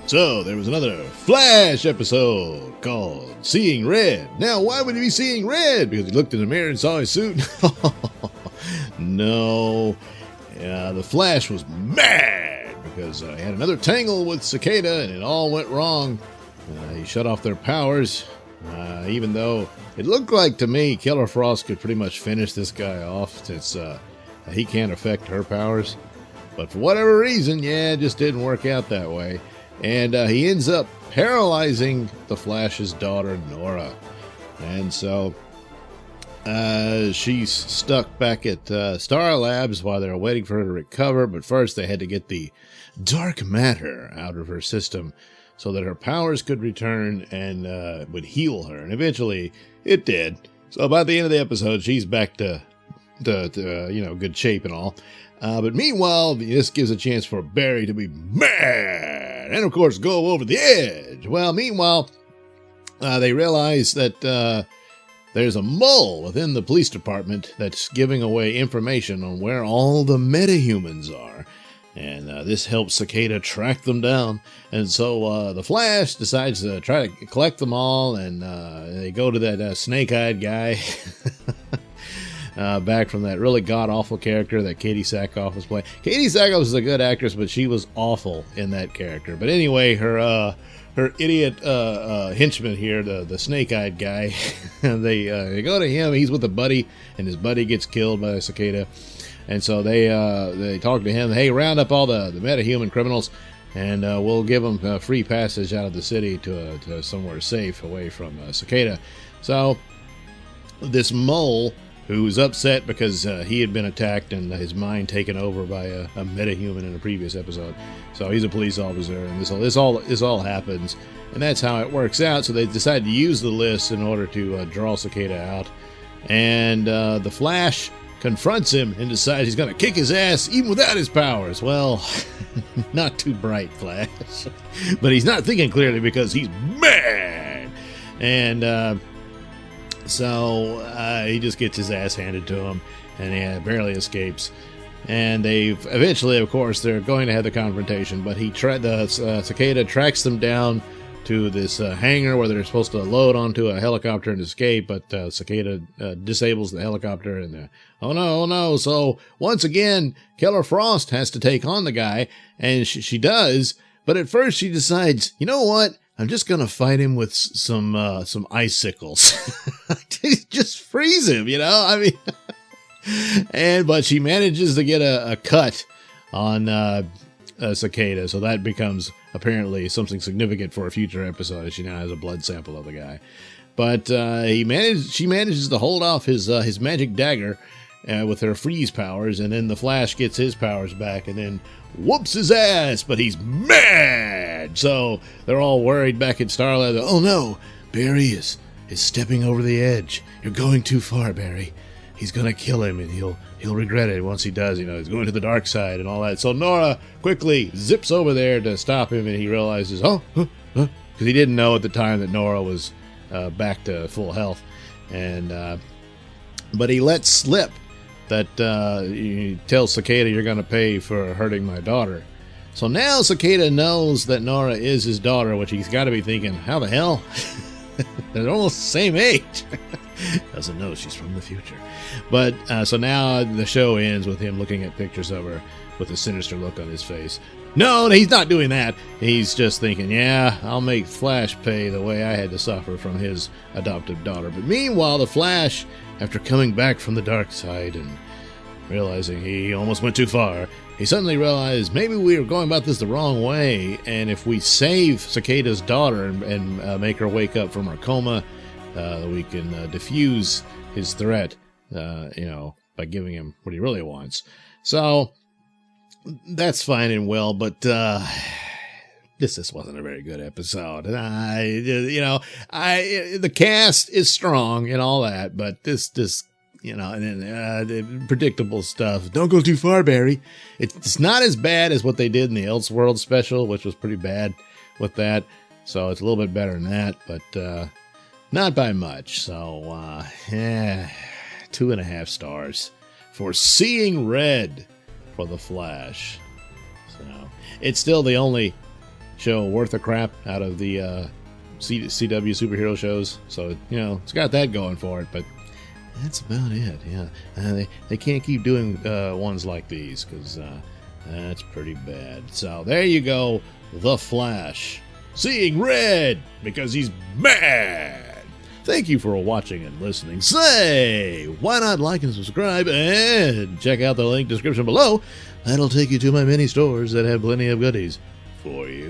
So, there was another Flash episode called Seeing Red. Now, why would he be seeing red? Because he looked in the mirror and saw his suit? No. The Flash was mad because he had another tangle with Cicada and it all went wrong. He shut off their powers, even though it looked like to me Killer Frost could pretty much finish this guy off since he can't affect her powers. But for whatever reason, it just didn't work out that way. And he ends up paralyzing the Flash's daughter, Nora. And so she's stuck back at Star Labs while they're waiting for her to recover. But first they had to get the dark matter out of her system so that her powers could return and would heal her. And eventually it did. So by the end of the episode, she's back to good shape and all. But meanwhile, this gives a chance for Barry to be mad and, of course, go over the edge. Well, meanwhile, they realize that there's a mole within the police department that's giving away information on where all the metahumans are. And this helps Cicada track them down. And so the Flash decides to try to collect them all. And they go to that snake-eyed guy. Back from that really god-awful character that Katie Sackhoff was playing. Katie Sackhoff was a good actress, but she was awful in that character. But anyway, her idiot henchman here, the snake-eyed guy, they go to him. He's with a buddy, and his buddy gets killed by a cicada. And so they talk to him. Hey, round up all the metahuman criminals, and we'll give them free passage out of the city to somewhere safe away from cicada. So this mole, who's upset because he had been attacked and his mind taken over by a metahuman in a previous episode. So he's a police officer, and this all happens, and that's how it works out. So they decide to use the list in order to draw Cicada out, and the Flash confronts him and decides he's going to kick his ass even without his powers. Well, not too bright, Flash, but he's not thinking clearly because he's mad, and So he just gets his ass handed to him, and he barely escapes. And they eventually, of course, they're going to have the confrontation. But the cicada tracks them down to this hangar where they're supposed to load onto a helicopter and escape. But cicada disables the helicopter, and oh no! So once again, Killer Frost has to take on the guy, and she does. But at first, she decides, you know what? I'm just going to fight him with some icicles. Just freeze him, I mean. But she manages to get a cut on Cicada, so that becomes apparently something significant for a future episode, as she now has a blood sample of the guy. But she manages to hold off his magic dagger with her freeze powers, and then the Flash gets his powers back, and then whoops his ass, but he's mad. So they're all worried back at Starlight. Oh no, Barry is stepping over the edge. You're going too far, Barry. He's gonna kill him, and he'll regret it once he does. He's going to the dark side and all that. So Nora quickly zips over there to stop him, and he realizes, because he didn't know at the time that Nora was back to full health, and but he lets slip that he tells Cicada, you're going to pay for hurting my daughter. So now Cicada knows that Nora is his daughter, which he's got to be thinking, how the hell? They're almost the same age. Doesn't know she's from the future. But so now the show ends with him looking at pictures of her with a sinister look on his face. No, he's not doing that. He's just thinking, yeah, I'll make Flash pay the way I had to suffer from his adoptive daughter. But meanwhile, the Flash, after coming back from the dark side and realizing he almost went too far, he suddenly realized maybe we were going about this the wrong way, and if we save Cicada's daughter and make her wake up from her coma, we can diffuse his threat, by giving him what he really wants. So that's fine and well, but this wasn't a very good episode. The cast is strong and all that, but this and then the predictable stuff. Don't go too far, Barry. It's not as bad as what they did in the Elseworld special, which was pretty bad with that. So it's a little bit better than that, but not by much. So 2.5 stars for Seeing Red for the Flash. So it's still the only show worth a crap out of the CW superhero shows. So, you know, it's got that going for it, but that's about it. Yeah, they can't keep doing ones like these, because that's pretty bad. So there you go, The Flash, seeing red because he's mad. Thank you for watching and listening. Say, why not like and subscribe, and check out the link description below. That'll take you to my mini stores that have plenty of goodies for you.